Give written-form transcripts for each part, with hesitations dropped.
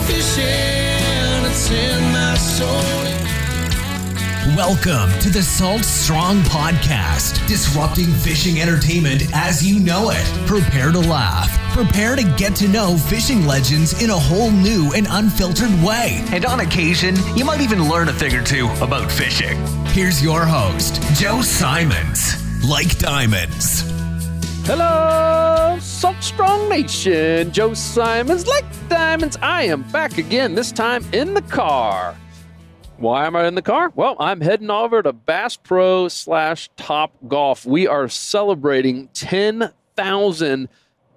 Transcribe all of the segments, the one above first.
fishing, it's in my soul. Welcome to the Salt Strong Podcast, disrupting fishing entertainment as you know it. Prepare to laugh. Prepare to get to know fishing legends in a whole new and unfiltered way. And on occasion, you might even learn a thing or two about fishing. Here's your host, Joe Simonds. Like diamonds. Hello, Salt Strong Nation. Joe Simonds, like diamonds. I am back again, this time in the car. Why am I in the car? Well, I'm heading over to Bass Pro / Top Golf. We are celebrating 10,000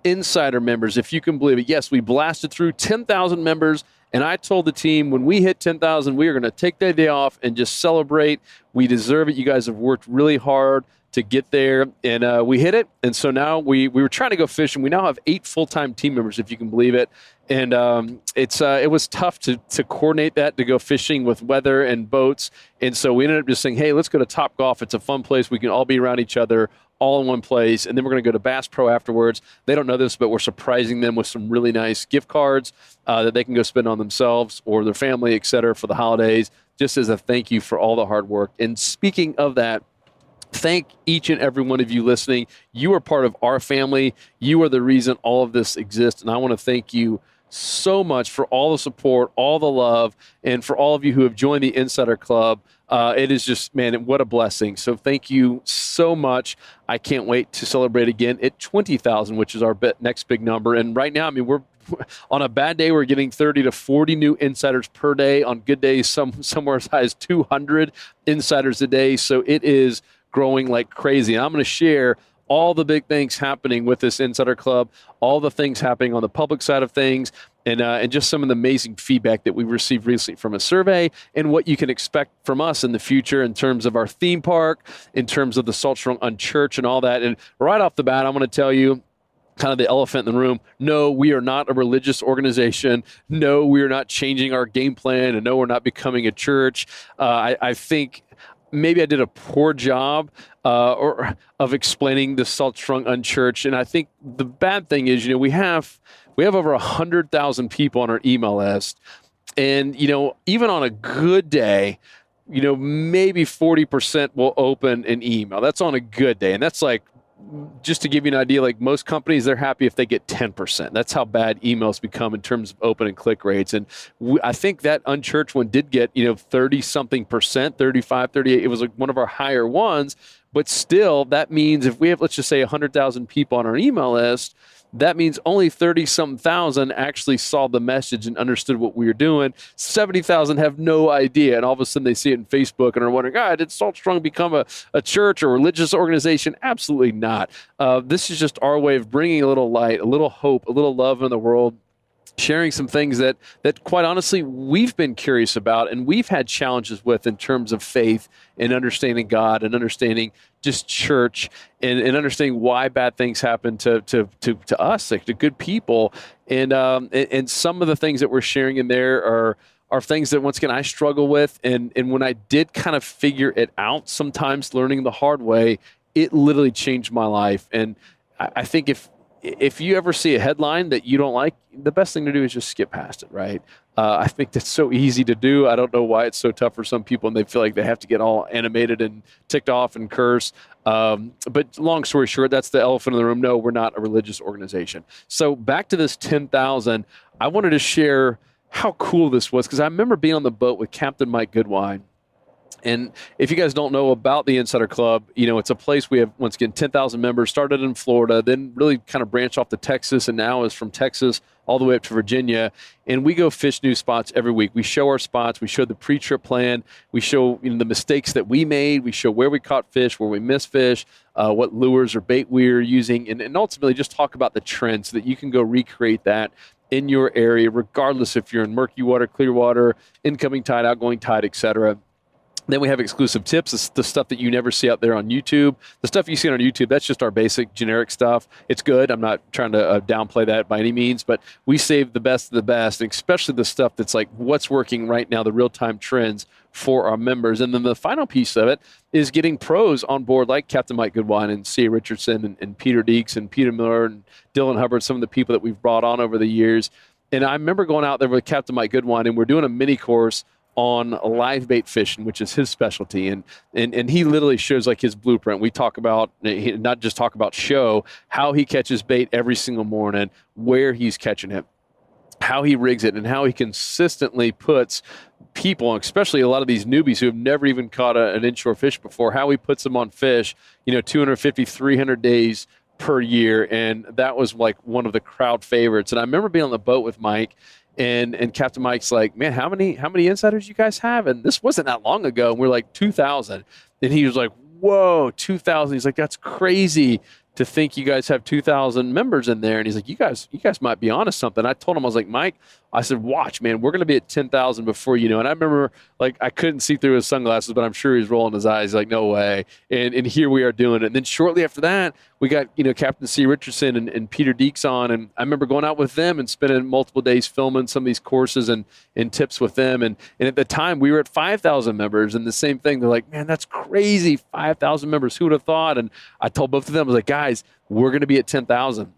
insider members, if you can believe it. Yes, we blasted through 10,000 members, and I told the team when we hit 10,000, we are going to take that day off and just celebrate. We deserve it. You guys have worked really hard to get there, and we hit it. And so now we were trying to go fishing. We now have 8 full-time team members, if you can believe it. And it was tough to coordinate that, to go fishing with weather and boats. And so we ended up just saying, hey, let's go to Top Golf. It's a fun place. We can all be around each other all in one place. And then we're going to go to Bass Pro afterwards. They don't know this, but we're surprising them with some really nice gift cards that they can go spend on themselves or their family, et cetera, for the holidays, just as a thank you for all the hard work. And speaking of that, thank each and every one of you listening. You are part of our family. You are the reason all of this exists. And I want to thank you so much for all the support, all the love, and for all of you who have joined the Insider Club. It is just, man, what a blessing. So thank you so much. I can't wait to celebrate again at 20,000, which is our next big number. And right now, I mean, we're on a bad day, we're getting 30 to 40 new insiders per day. On good days, somewhere as high as 200 insiders a day. So it is growing like crazy. And I'm going to share all the big things happening with this Insider Club, all the things happening on the public side of things, and just some of the amazing feedback that we received recently from a survey and what you can expect from us in the future in terms of our theme park, in terms of the Salt Strong Unchurched and all that. And right off the bat, I'm going to tell you kind of the elephant in the room. No, we are not a religious organization. No, we are not changing our game plan. And no, we're not becoming a church. I think maybe I did a poor job of explaining the Salt Strong Unchurched. And I think the bad thing is, we have over 100,000 people on our email list. And, even on a good day, maybe 40% will open an email. That's on a good day. And that's like, just to give you an idea, like most companies, they're happy if they get 10%. That's how bad emails become in terms of open and click rates. And I think that Unchurched one did get, 30-something percent, 35, 38. It was like one of our higher ones. But still, that means if we have, let's just say 100,000 people on our email list, that means only 30-something thousand actually saw the message and understood what we were doing. 70,000 have no idea. And all of a sudden they see it in Facebook and are wondering, did Salt Strong become a church or religious organization? Absolutely not. This is just our way of bringing a little light, a little hope, a little love in the world, sharing some things that quite honestly we've been curious about and we've had challenges with in terms of faith and understanding God and understanding just church and understanding why bad things happen to us, like to good people. And some of the things that we're sharing in there are things that, once again, I struggle with. And when I did kind of figure it out, sometimes learning the hard way, it literally changed my life. And I think if you ever see a headline that you don't like, the best thing to do is just skip past it, right? I think that's so easy to do. I don't know why it's so tough for some people, and they feel like they have to get all animated and ticked off and curse. But long story short, that's the elephant in the room. No, we're not a religious organization. So back to this 10,000, I wanted to share how cool this was, because I remember being on the boat with Captain Mike Goodwine. And if you guys don't know about the Insider Club, it's a place we have, once again, 10,000 members, started in Florida, then really kind of branched off to Texas, and now is from Texas all the way up to Virginia. And we go fish new spots every week. We show our spots. We show the pre-trip plan. We show the mistakes that we made. We show where we caught fish, where we missed fish, what lures or bait we're using, and ultimately just talk about the trends so that you can go recreate that in your area, regardless if you're in murky water, clear water, incoming tide, outgoing tide, et cetera. Then we have exclusive tips. It's the stuff that you never see out there on YouTube. The stuff you see on YouTube, that's just our basic generic stuff. It's good. I'm not trying to downplay that by any means, but we save the best of the best, and especially the stuff that's like what's working right now, the real-time trends for our members. And then the final piece of it is getting pros on board like Captain Mike Goodwine and C.A. Richardson and Peter Deeks and Peter Miller and Dylan Hubbard, some of the people that we've brought on over the years. And I remember going out there with Captain Mike Goodwine, and we're doing a mini course on live bait fishing, which is his specialty. And he literally shows like his blueprint. We talk about, not just talk about show, how he catches bait every single morning, where he's catching it, how he rigs it, and how he consistently puts people, especially a lot of these newbies who have never even caught an inshore fish before, how he puts them on fish, 250, 300 days per year. And that was like one of the crowd favorites. And I remember being on the boat with Mike, and Captain Mike's like, man, how many insiders you guys have? And this wasn't that long ago. And we're like 2,000. And he was like, whoa, 2,000. He's like, that's crazy to think you guys have 2,000 members in there. And he's like, you guys might be onto something. I told him, I was like, Mike, I said, watch, man, we're going to be at 10,000 before you know. And I remember, like, I couldn't see through his sunglasses, but I'm sure he's rolling his eyes like, no way. And here we are doing it. And then shortly after that, we got, Captain C. Richardson and Peter Deeks on. And I remember going out with them and spending multiple days filming some of these courses and tips with them. And at the time, we were at 5,000 members. And the same thing, they're like, man, that's crazy, 5,000 members. Who would have thought? And I told both of them, I was like, guys, we're going to be at 10,000.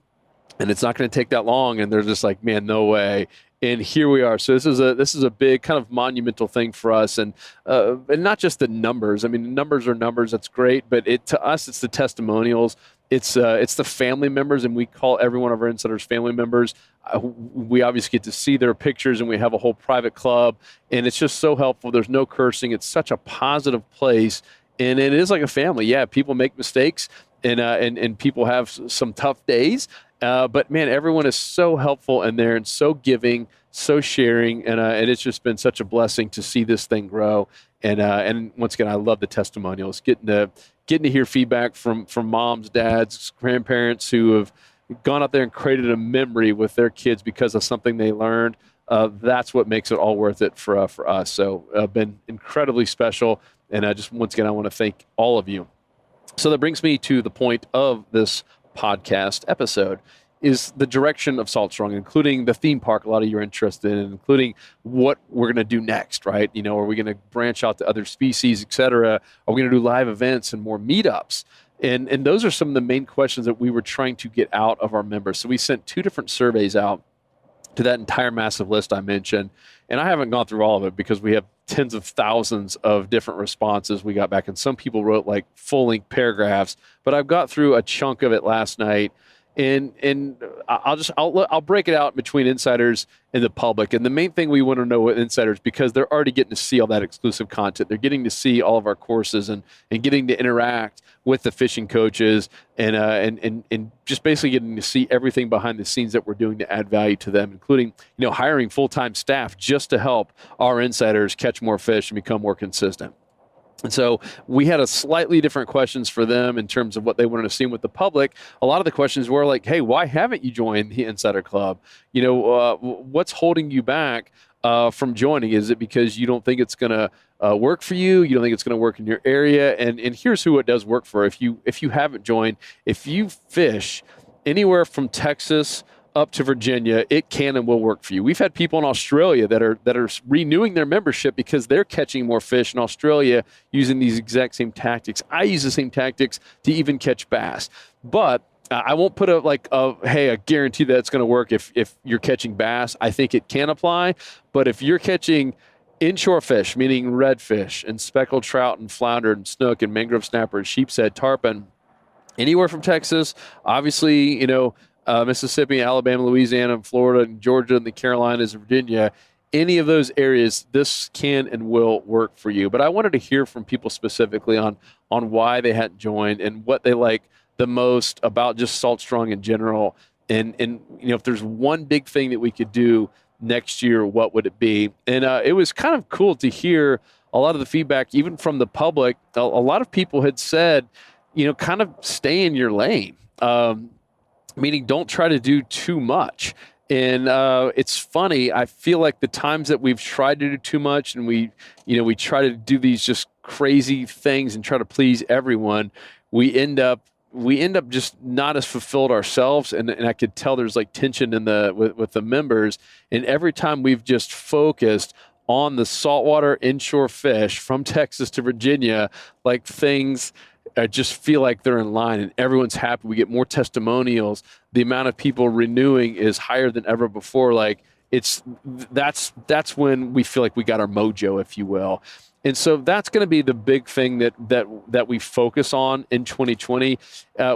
And it's not going to take that long. And they're just like, man, no way. And here we are. So this is a big kind of monumental thing for us, and not just the numbers. I mean, the numbers are numbers. That's great, but to us, it's the testimonials. It's the family members, and we call every one of our insiders family members. We obviously get to see their pictures, and we have a whole private club, and it's just so helpful. There's no cursing. It's such a positive place, and it is like a family. Yeah, people make mistakes, and people have some tough days. But man, everyone is so helpful in there and so giving, so sharing, and it's just been such a blessing to see this thing grow. And once again, I love the testimonials, getting to hear feedback from moms, dads, grandparents who have gone out there and created a memory with their kids because of something they learned. That's what makes it all worth it for us. So been incredibly special, and once again, I want to thank all of you. So that brings me to the point of this podcast episode, is the direction of Salt Strong, including the theme park a lot of you are interested in, including what we're going to do next, right? Are we going to branch out to other species, et cetera? Are we going to do live events and more meetups? And those are some of the main questions that we were trying to get out of our members. So we sent 2 different surveys out to that entire massive list I mentioned. And I haven't gone through all of it because we have tens of thousands of different responses we got back. And some people wrote like full-length paragraphs, but I've got through a chunk of it last night. And I'll break it out between insiders and the public. And the main thing we want to know with insiders, because they're already getting to see all that exclusive content. They're getting to see all of our courses and getting to interact with the fishing coaches and just basically getting to see everything behind the scenes that we're doing to add value to them, including, hiring full-time staff just to help our insiders catch more fish and become more consistent. And so we had a slightly different questions for them in terms of what they wanted to see with the public. A lot of the questions were like, hey, why haven't you joined the Insider Club? What's holding you back from joining? Is it because you don't think it's going to work for you? You don't think it's going to work in your area? And here's who it does work for. If you haven't joined, if you fish anywhere from Texas up to Virginia, it can and will work for you. We've had people in Australia that are renewing their membership because they're catching more fish in Australia using these exact same tactics. I use the same tactics to even catch bass. But I won't put a guarantee that it's going to work if you're catching bass. I think it can apply. But if you're catching inshore fish, meaning redfish and speckled trout and flounder and snook and mangrove snapper and sheepshead, tarpon, anywhere from Texas, obviously, Mississippi, Alabama, Louisiana, Florida, and Georgia, and the Carolinas, and Virginia, any of those areas, this can and will work for you. But I wanted to hear from people specifically on why they hadn't joined and what they like the most about just Salt Strong in general. And if there's one big thing that we could do next year, what would it be? And it was kind of cool to hear a lot of the feedback, even from the public. A lot of people had said, kind of stay in your lane. Meaning don't try to do too much. And it's funny, I feel like the times that we've tried to do too much and we try to do these just crazy things and try to please everyone, we end up just not as fulfilled ourselves. And I could tell there's like tension with the members. And every time we've just focused on the saltwater inshore fish from Texas to Virginia, like things I just feel like they're in line and everyone's happy. We get more testimonials. The amount of people renewing is higher than ever before. Like that's when we feel like we got our mojo, if you will. And so that's going to be the big thing that we focus on in 2020.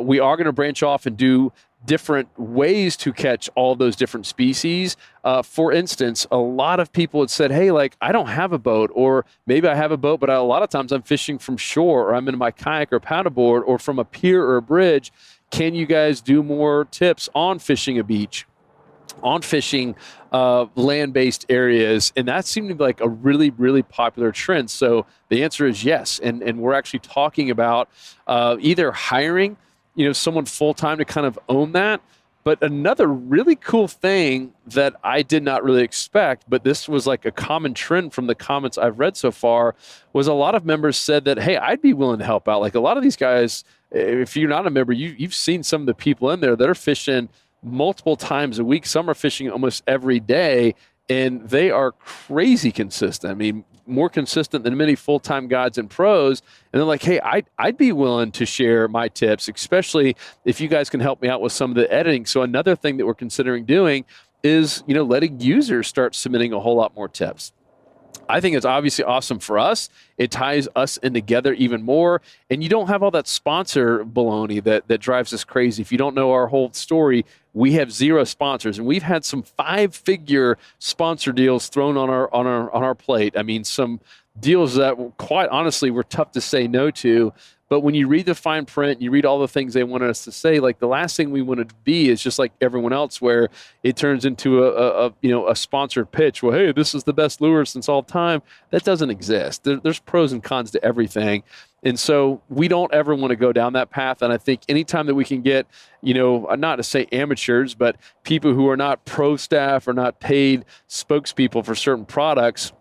We are going to branch off and do different ways to catch all those different species. For instance, a lot of people had said, hey, like, I don't have a boat, or maybe I have a boat, but a lot of times I'm fishing from shore, or I'm in my kayak or paddleboard, or from a pier or a bridge. Can you guys do more tips on fishing a beach, on fishing land-based areas? And that seemed to be like a really, really popular trend. So the answer is yes. And we're actually talking about either hiring, someone full-time to kind of own that. But another really cool thing that I did not really expect, but this was like a common trend from the comments I've read so far, was a lot of members said that, hey, I'd be willing to help out. Like, a lot of these guys, if you're not a member, you've seen some of the people in there that are fishing multiple times a week. Some are fishing almost every day, and they are crazy consistent. I mean, more consistent than many full-time guides and pros. And they're like, hey, I'd be willing to share my tips, especially if you guys can help me out with some of the editing. So another thing that we're considering doing is, letting users start submitting a whole lot more tips. I think it's obviously awesome for us. It ties us in together even more. And you don't have all that sponsor baloney that drives us crazy. If you don't know our whole story, we have 0 sponsors, and we've had some 5-figure sponsor deals thrown on our plate. I mean, some deals that quite honestly were tough to say no to. But when you read the fine print, you read all the things they wanted us to say, like, the last thing we want to be is just like everyone else, where it turns into a sponsored pitch. Well, hey, this is the best lure since all time. That doesn't exist. There's pros and cons to everything. And so we don't ever want to go down that path. And I think anytime that we can get, not to say amateurs, but people who are not pro staff or not paid spokespeople for certain products,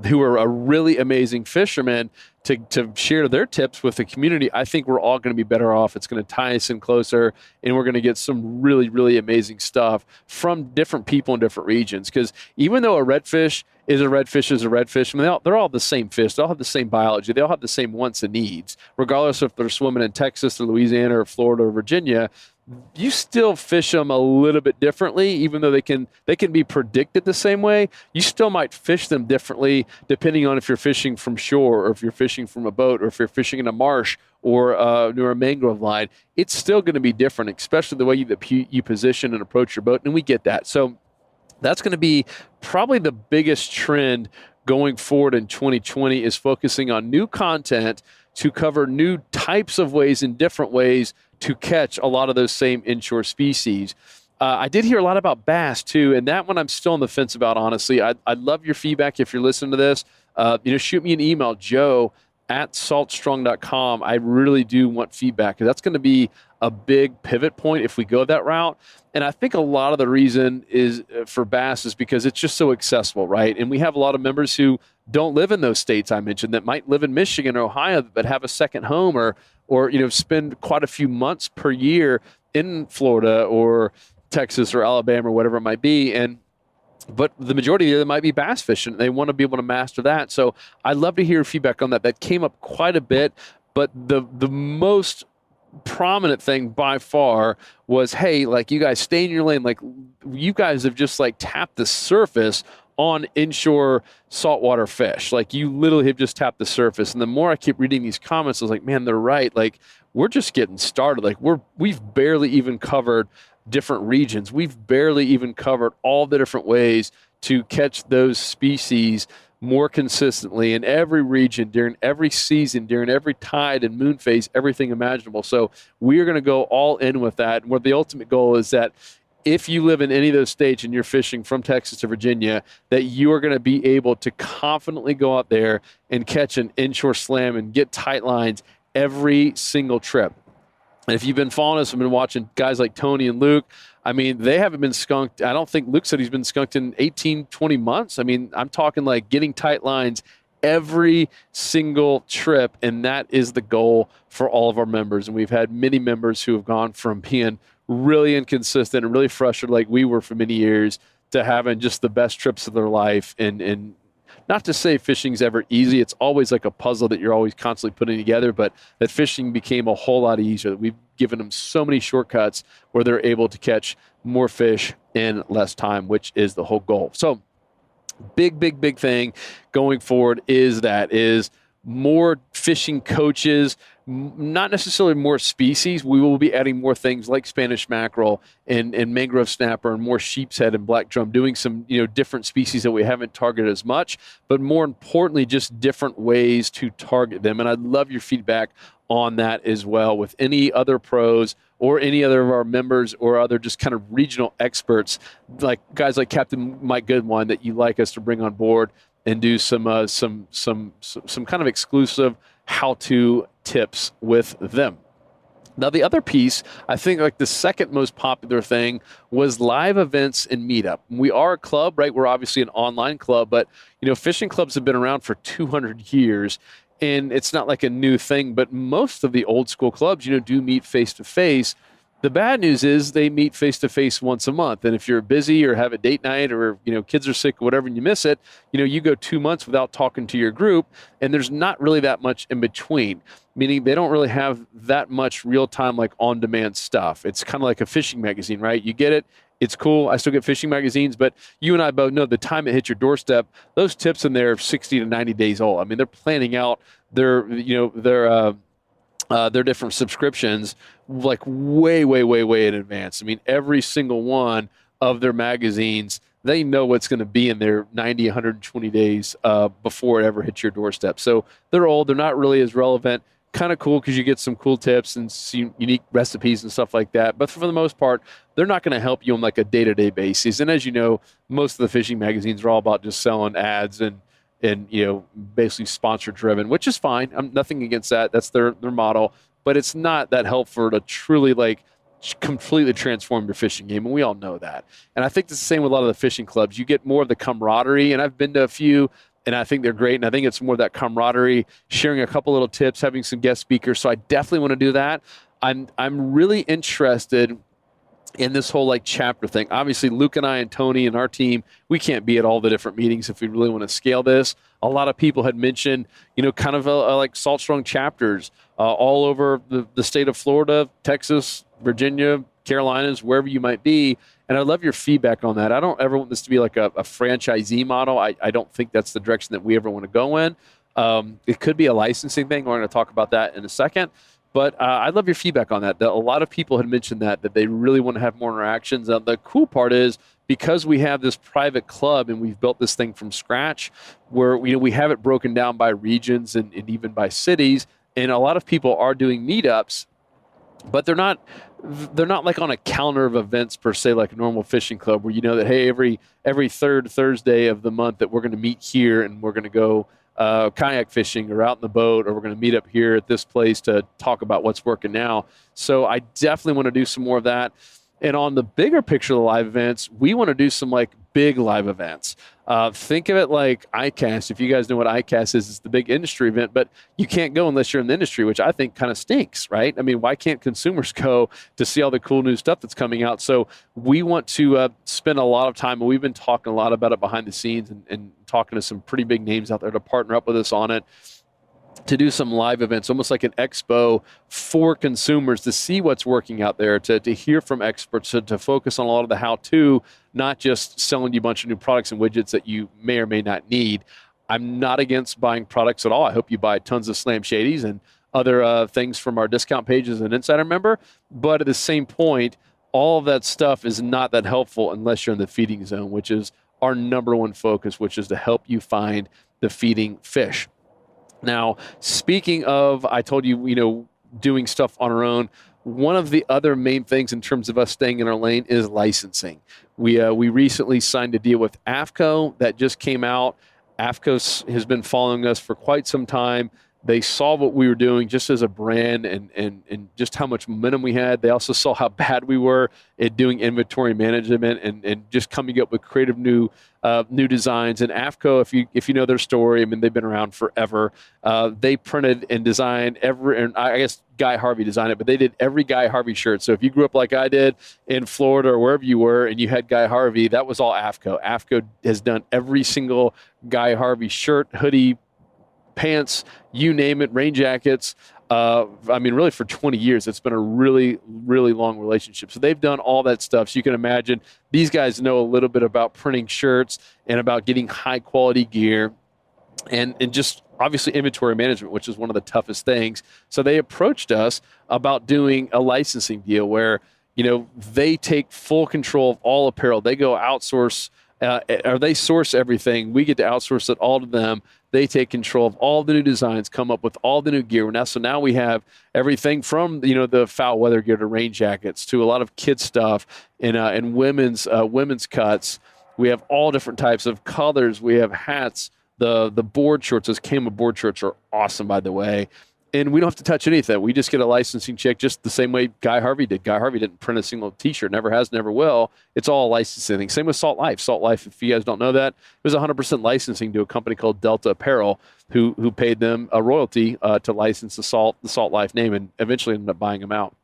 who are a really amazing fishermen, to share their tips with the community, I think we're all going to be better off. It's going to tie us in closer, and we're going to get some really, really amazing stuff from different people in different regions. Because even though a redfish is a redfish is a redfish, I mean, they're all the same fish. They all have the same biology. They all have the same wants and needs, regardless if they're swimming in Texas or Louisiana or Florida or Virginia. You still fish them a little bit differently, even though they can be predicted the same way. You still might fish them differently depending on if you're fishing from shore, or if you're fishing from a boat, or if you're fishing in a marsh or near a mangrove line. It's still going to be different, especially the way you position and approach your boat, and we get that. So that's going to be probably the biggest trend going forward in 2020, is focusing on new content to cover new types of ways and different ways to catch a lot of those same inshore species. I did hear a lot about bass too, and that one I'm still on the fence about, honestly. I'd love your feedback if you're listening to this. Shoot me an email, joe@saltstrong.com. I really do want feedback, because that's going to be a big pivot point if we go that route. And I think a lot of the reason is for bass is because it's just so accessible, right? And we have a lot of members who don't live in those states I mentioned, that might live in Michigan or Ohio, but have a second home, or spend quite a few months per year in Florida or Texas or Alabama or whatever it might be. But the majority of them might be bass fishing. They want to be able to master that. So I'd love to hear feedback on that. That came up quite a bit, but the most prominent thing by far was, hey, like, you guys stay in your lane. Like, you guys have just like tapped the surface on inshore saltwater fish. Like, you literally have just tapped the surface. And the more I keep reading these comments, I was like, man, they're right. Like, we're just getting started. Like, we've barely even covered different regions. We've barely even covered all the different ways to catch those species more consistently in every region, during every season, during every tide and moon phase, everything imaginable. So we are going to go all in with that. And where the ultimate goal is that if you live in any of those states and you're fishing from Texas to Virginia, that you are going to be able to confidently go out there and catch an inshore slam and get tight lines every single trip. And if you've been following us, I've been watching guys like Tony and Luke. I mean, they haven't been skunked. I don't think Luke said he's been skunked in 18, 20 months. I mean, I'm talking like getting tight lines every single trip, and that is the goal for all of our members. And we've had many members who have gone from being really inconsistent and really frustrated like we were for many years to having just the best trips of their life. And not to say fishing's ever easy. It's always like a puzzle that you're always constantly putting together, but that fishing became a whole lot easier. We've given them so many shortcuts where they're able to catch more fish in less time, which is the whole goal. So big thing going forward is more fishing coaches, not necessarily more species. We will be adding more things like Spanish mackerel and mangrove snapper and more sheep's head and black drum, doing some different species that we haven't targeted as much, but more importantly, just different ways to target them. And I'd love your feedback on that as well with any other pros or any other of our members or other just kind of regional experts, like guys like Captain Mike Goodwine that you like us to bring on board and do some kind of exclusive how-to tips with them. Now, the other piece, I think like the second most popular thing was live events and meetup. We are a club, right? We're obviously an online club, but fishing clubs have been around for 200 years. And it's not like a new thing, but most of the old school clubs, do meet face to face. The bad news is they meet face to face once a month. And if you're busy or have a date night or, kids are sick or whatever and you miss it, you go 2 months without talking to your group and there's not really that much in between, meaning they don't really have that much real time, like on demand stuff. It's kind of like a fishing magazine, right? You get it. It's cool. I still get fishing magazines, but you and I both know the time it hits your doorstep, those tips in there are 60 to 90 days old. I mean, they're planning out their different subscriptions like way in advance. I mean, every single one of their magazines, they know what's going to be in there 90, 120 days before it ever hits your doorstep. So they're old. They're not really as relevant. Kind of cool because you get some cool tips and some unique recipes and stuff like that. But for the most part, they're not going to help you on like a day-to-day basis. And as you know, most of the fishing magazines are all about just selling ads and basically sponsor driven, which is fine. I'm nothing against that. That's their model, but it's not that helpful to truly like completely transform your fishing game. And we all know that. And I think it's the same with a lot of the fishing clubs. You get more of the camaraderie, and I've been to a few and I think they're great. And I think it's more that camaraderie, sharing a couple little tips, having some guest speakers. So I definitely want to do that. I'm really interested in this whole like chapter thing. Obviously, Luke and I and Tony and our team, we can't be at all the different meetings if we really want to scale this. A lot of people had mentioned, kind of like Salt Strong chapters all over the state of Florida, Texas, Virginia, Carolinas, wherever you might be. And I love your feedback on that. I don't ever want this to be like a franchisee model. I don't think that's the direction that we ever want to go in. It could be a licensing thing. We're going to talk about that in a second. But I'd love your feedback on that. A lot of people had mentioned that they really want to have more interactions. The cool part is because we have this private club and we've built this thing from scratch where we have it broken down by regions and even by cities. And a lot of people are doing meetups, but they're not like on a calendar of events per se, like a normal fishing club where that, hey, every third Thursday of the month that we're going to meet here and we're going to go kayak fishing or out in the boat, or we're going to meet up here at this place to talk about what's working now. So I definitely want to do some more of that. And on the bigger picture of the live events, we want to do some like big live events. Think of it like ICAST. If you guys know what ICAST is, it's the big industry event, but you can't go unless you're in the industry, which I think kind of stinks, right? I mean, why can't consumers go to see all the cool new stuff that's coming out? So we want to spend a lot of time, and we've been talking a lot about it behind the scenes and talking to some pretty big names out there to partner up with us on it, to do some live events, almost like an expo for consumers to see what's working out there, to hear from experts, to focus on a lot of the how-to, not just selling you a bunch of new products and widgets that you may or may not need. I'm not against buying products at all. I hope you buy tons of Slam Shadies and other things from our discount pages as an insider member. But at the same point, all of that stuff is not that helpful unless you're in the feeding zone, which is our number one focus, which is to help you find the feeding fish. Now, speaking of, I told you, doing stuff on our own, one of the other main things in terms of us staying in our lane is licensing. We recently signed a deal with AFCO that just came out. AFCO has been following us for quite some time. They saw what we were doing just as a brand and just how much momentum we had. They also saw how bad we were at doing inventory management and just coming up with creative new designs. And AFCO, if you know their story, I mean, they've been around forever. They printed and designed and I guess Guy Harvey designed it, but they did every Guy Harvey shirt. So if you grew up like I did in Florida or wherever you were and you had Guy Harvey, that was all AFCO. AFCO has done every single Guy Harvey shirt, hoodie, pants, you name it, rain jackets, Really for 20 years. It's been a really, really long relationship. So they've done all that stuff. So you can imagine these guys know a little bit about printing shirts and about getting high quality gear and just obviously inventory management, which is one of the toughest things. So they approached us about doing a licensing deal where, they take full control of all apparel. They go outsource or they source everything. We get to outsource it all to them. They take control of all the new designs, come up with all the new gear. So now we have everything from the foul weather gear to rain jackets to a lot of kid stuff and women's cuts. We have all different types of colors. We have hats. The board shorts, those camo board shorts are awesome, by the way. And we don't have to touch anything. We just get a licensing check just the same way Guy Harvey did. Guy Harvey didn't print a single T-shirt, never has, never will. It's all licensing. Same with Salt Life. Salt Life, if you guys don't know that, it was 100% licensing to a company called Delta Apparel who paid them a royalty to license the Salt Life name and eventually ended up buying them out.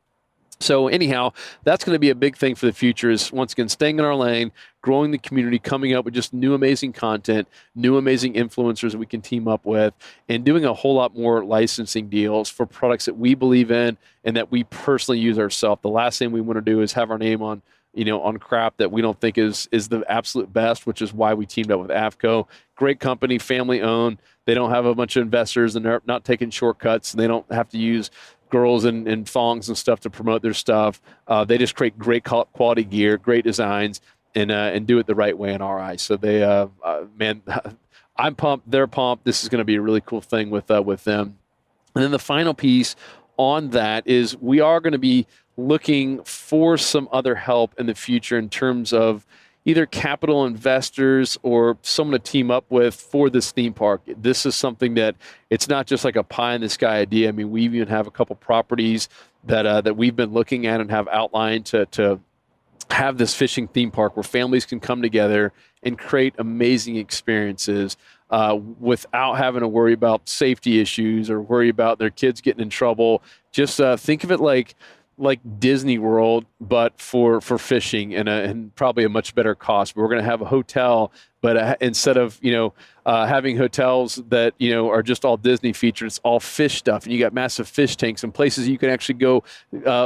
So anyhow, that's going to be a big thing for the future is, once again, staying in our lane, growing the community, coming up with just new amazing content, new amazing influencers that we can team up with, and doing a whole lot more licensing deals for products that we believe in and that we personally use ourselves. The last thing we want to do is have our name on crap that we don't think is the absolute best, which is why we teamed up with AFCO. Great company, family owned. They don't have a bunch of investors and they're not taking shortcuts, and they don't have to use girls and thongs and stuff to promote their stuff. They just create great quality gear, great designs, and do it the right way in our eyes. So they, man, I'm pumped. They're pumped. This is going to be a really cool thing with them. And then the final piece on that is we are going to be looking for some other help in the future in terms of either capital investors or someone to team up with for this theme park. This is something that it's not just like a pie in the sky idea. I mean, we even have a couple properties that we've been looking at and have outlined to have this fishing theme park where families can come together and create amazing experiences without having to worry about safety issues or worry about their kids getting in trouble. Just think of it like Disney World, but for fishing and probably a much better cost. But we're going to have a hotel, but instead of having hotels that are just all Disney featured, it's all fish stuff, and you got massive fish tanks and places you can actually go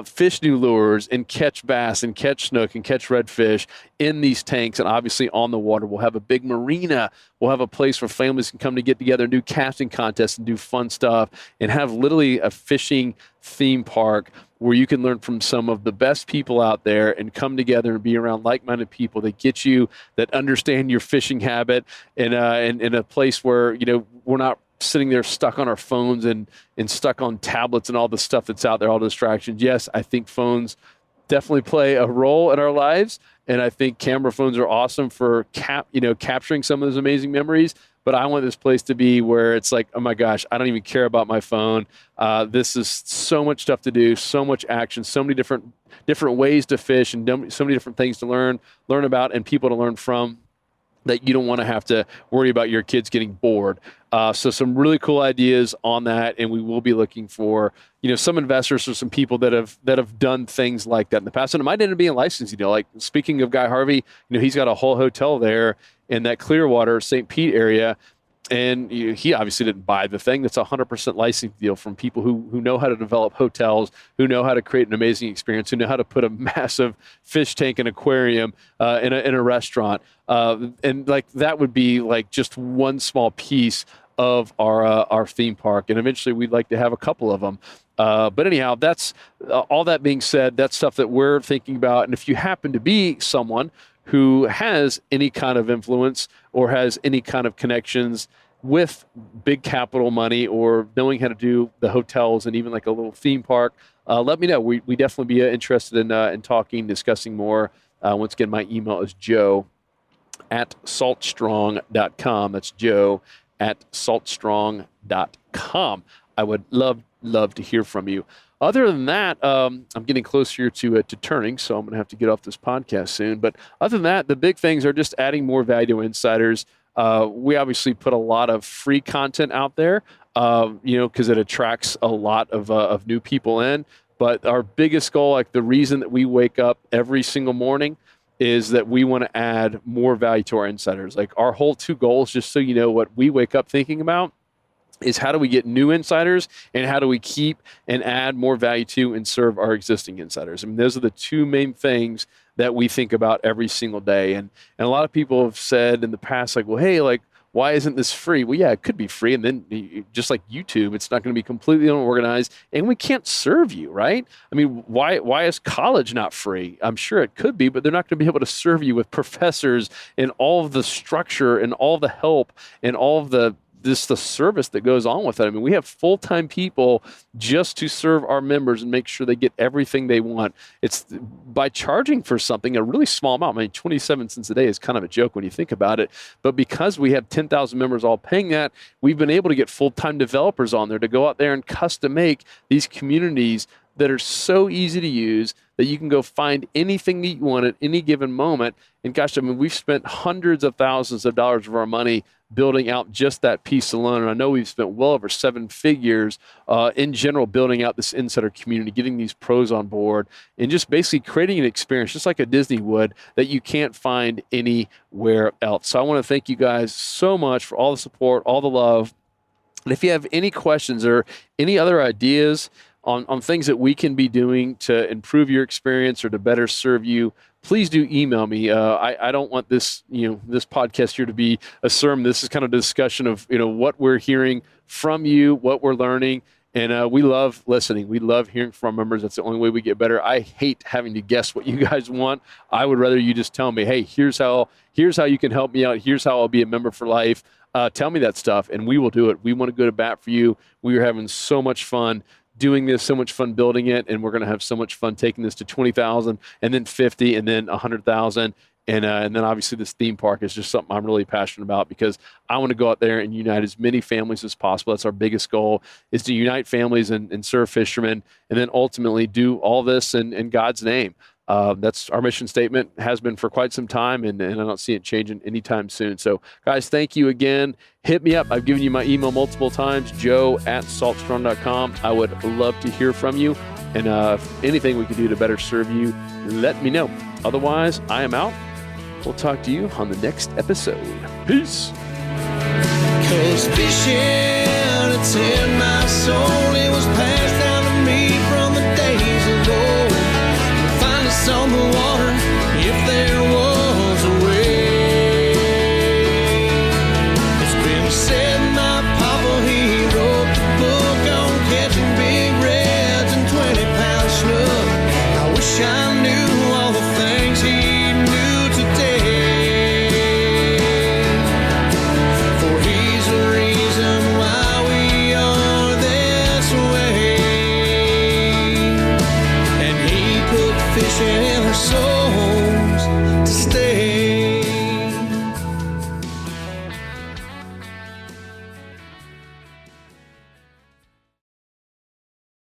fish new lures and catch bass and catch snook and catch redfish in these tanks, and obviously on the water. We'll have a big marina. We'll have a place where families can come to get together and do casting contests and do fun stuff and have literally a fishing theme park where you can learn from some of the best people out there and come together and be around like-minded people that get you, that understand your fishing habit, and in a place where we're not sitting there stuck on our phones and stuck on tablets and all the stuff that's out there, all the distractions. Yes, I think phones definitely play a role in our lives, and I think camera phones are awesome for capturing some of those amazing memories. But I want this place to be where it's like, oh my gosh, I don't even care about my phone. This is so much stuff to do, so much action, so many different ways to fish, and so many different things to learn about, and people to learn from, that you don't want to have to worry about your kids getting bored. So some really cool ideas on that, and we will be looking for some investors or some people that have done things like that in the past. And it might end up being a licensing deal. Like, speaking of Guy Harvey, he's got a whole hotel there in that Clearwater, St. Pete area, and he obviously didn't buy the thing. That's a 100% licensing deal from people who know how to develop hotels, who know how to create an amazing experience, who know how to put a massive fish tank and aquarium in a restaurant. And like that would be like just one small piece of our theme park. And eventually we'd like to have a couple of them. But anyhow, that's all that being said, that's stuff that we're thinking about. And if you happen to be someone who has any kind of influence or has any kind of connections with big capital money or knowing how to do the hotels and even like a little theme park, let me know. We definitely be interested in talking, discussing more. Once again, my email is joe@saltstrong.com. That's joe@saltstrong.com. I would love to hear from you. Other than that, I'm getting closer to turning, so I'm going to have to get off this podcast soon. But other than that, the big things are just adding more value to insiders. We obviously put a lot of free content out there, because it attracts a lot of new people in. But our biggest goal, like the reason that we wake up every single morning, is that we want to add more value to our insiders. Like, our whole two goals, just so you know what we wake up thinking about, is how do we get new insiders and how do we keep and add more value to and serve our existing insiders? I mean, those are the two main things that we think about every single day. And a lot of people have said in the past, like, well, hey, like, why isn't this free? Well, yeah, it could be free. And then just like YouTube, it's not going to be completely unorganized and we can't serve you, right? I mean, why is college not free? I'm sure it could be, but they're not going to be able to serve you with professors and all of the structure and all the help and all of the service that goes on with it. I mean, we have full-time people just to serve our members and make sure they get everything they want. It's by charging for something, a really small amount. I mean, 27 cents a day is kind of a joke when you think about it. But because we have 10,000 members all paying that, we've been able to get full-time developers on there to go out there and custom make these communities that are so easy to use that you can go find anything that you want at any given moment. And gosh, I mean, we've spent hundreds of thousands of dollars of our money building out just that piece alone. And I know we've spent well over 7 figures in general building out this insider community, getting these pros on board, and just basically creating an experience just like a Disney would that you can't find anywhere else. So I want to thank you guys so much for all the support, all the love. And if you have any questions or any other ideas on things that we can be doing to improve your experience or to better serve you, please do email me. I don't want this, this podcast here to be a sermon. This is kind of a discussion of, what we're hearing from you, what we're learning. And we love listening. We love hearing from our members. That's the only way we get better. I hate having to guess what you guys want. I would rather you just tell me, hey, here's how you can help me out. Here's how I'll be a member for life. Tell me that stuff and we will do it. We want to go to bat for you. We are having so much fun doing this, so much fun building it, and we're going to have so much fun taking this to 20,000 and then 50 and then 100,000. And then obviously this theme park is just something I'm really passionate about because I want to go out there and unite as many families as possible. That's our biggest goal, is to unite families and serve fishermen, and then ultimately do all this in God's name. That's our mission statement, has been for quite some time, and I don't see it changing anytime soon. So, guys, thank you again. Hit me up. I've given you my email multiple times, joe@saltstrong.com. I would love to hear from you, and if anything we can do to better serve you, let me know. Otherwise, I am out. We'll talk to you on the next episode. Peace. 'Cause fishing, it's in my soul.